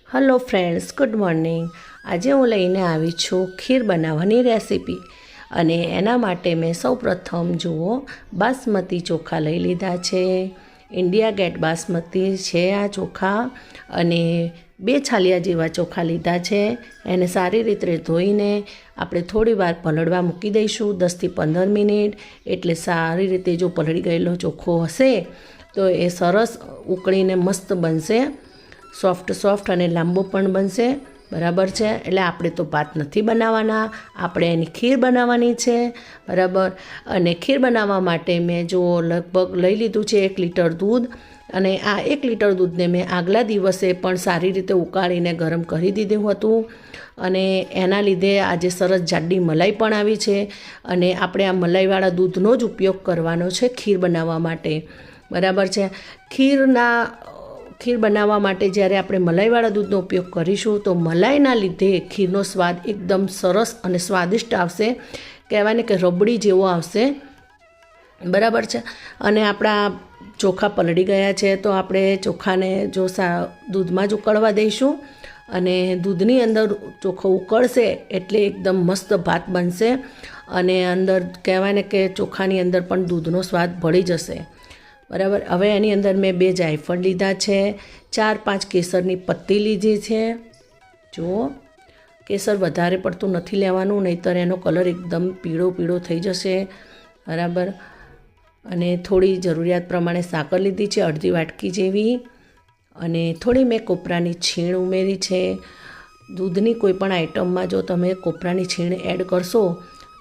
Hello friends, good morning. આજે હું લઈને આવી છું ખીર બનાવવાની રેસીપી। અને એના માટે મેં સૌપ્રથમ જુઓ બાસમતી ચોખા લઈ લીધા છે। ઇન્ડિયા ગેટ બાસમતી છે આ ચોખા। અને 2 છાલિયા જેવા ચોખા લીધા છે। એને સારી રીતે ધોઈને આપણે થોડી વાર પલળવા મૂકી દઈશું, 10 થી 15 મિનિટ। એટલે સારી રીતે જો પલળી ગયેલો ચોખ્ખો હશે તો એ સરસ ઉકળીને મસ્ત બનશે, સોફ્ટ અને લાંબો પણ બનશે। બરાબર છે। એટલે આપણે તો ભાત નથી બનાવવાના, આપણે એની ખીર બનાવવાની છે। બરાબર। અને ખીર બનાવવા માટે મેં જો લગભગ લઈ લીધું છે 1 લીટર દૂધ। અને આ 1 લીટર દૂધને મેં આગલા દિવસે પણ સારી રીતે ઉકાળીને ગરમ કરી દીધું હતું। અને એના લીધે આજે સરસ જાડી મલાઈ પણ આવી છે। અને આપણે આ મલાઈવાળા દૂધનો જ ઉપયોગ કરવાનો છે ખીર બનાવવા માટે। બરાબર છે। ખીર બનાવવા માટે જ્યારે આપણે મલાઈવાળા દૂધનો ઉપયોગ કરીશું તો મલાઈના લીધે ખીરનો સ્વાદ એકદમ સરસ અને સ્વાદિષ્ટ આવશે। કહેવાય ને કે રબડી જેવો આવશે। બરાબર છે। અને આપણા ચોખા પલળી ગયા છે તો આપણે ચોખાને જો દૂધમાં જ ઉકળવા દઈશું। અને દૂધની અંદર ચોખ્ખો ઉકળશે એટલે એકદમ મસ્ત ભાત બનશે। અને અંદર કહેવાય ને કે ચોખાની અંદર પણ દૂધનો સ્વાદ ભળી જશે। બરાબર। હવે એની અંદર મેં 2 જાયફળ લીધા છે, 4-5 કેસરની પત્તી લીધી છે। જુઓ, કેસર વધારે પડતું નથી લેવાનું, નહીંતર એનો કલર એકદમ પીળો થઈ જશે। બરાબર। અને થોડી જરૂરિયાત પ્રમાણે સાકર લીધી છે, અડધી વાટકી જેવી। અને થોડી મેં કોપરાની છીણ ઉમેરી છે। દૂધની કોઈ પણ આઈટમમાં જો તમે કોપરાની છીણ એડ કરશો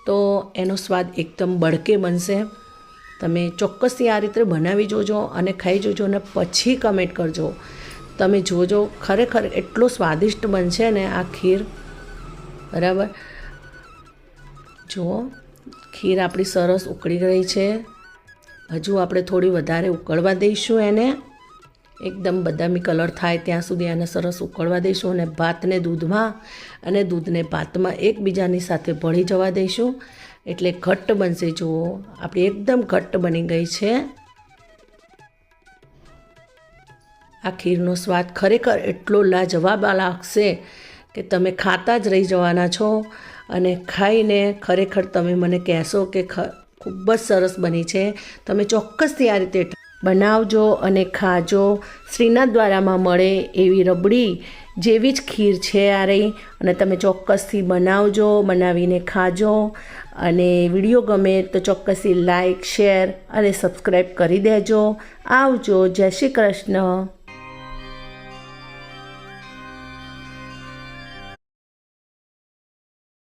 તો એનો સ્વાદ એકદમ બળકે બનશે। તમે ચોક્કસથી આ રીતે બનાવી જોજો અને ખાઈ જોજો અને પછી કમેન્ટ કરજો। તમે જોજો, ખરેખર એટલો સ્વાદિષ્ટ બનશે ને આ ખીર। બરાબર। જુઓ, ખીર આપણી સરસ ઉકળી ગઈ છે। હજુ આપણે થોડી વધારે ઉકળવા દઈશું એને, એકદમ બદામી કલર થાય ત્યાં સુધી એને સરસ ઉકળવા દઈશું। અને ભાતને દૂધમાં અને દૂધને ભાતમાં એકબીજાની સાથે ભળી જવા દઈશું એટલે ઘટ્ટ બનશે। જુઓ, આપણી એકદમ ઘટ્ટ બની ગઈ છે। આ ખીરનો સ્વાદ ખરેખર એટલો લાજવાબ લાગશે કે તમે ખાતા જ રહી જવાના છો। અને ખાઈને ખરેખર તમે મને કહેશો કે ખૂબ જ સરસ બની છે। તમે ચોક્કસથી આ રીતે બનાવજો અને ખાજો। શ્રીનાથ દ્વારામાં મળે એવી રબડી જેવી જ ખીર છે આ રહી। અને તમે ચોક્કસથી બનાવજો, બનાવીને ખાજો। અને વિડીયો ગમે તો ચોક્કસથી લાઈક, શેર અને સબસ્ક્રાઈબ કરી દેજો। આવજો। જય શ્રી કૃષ્ણ।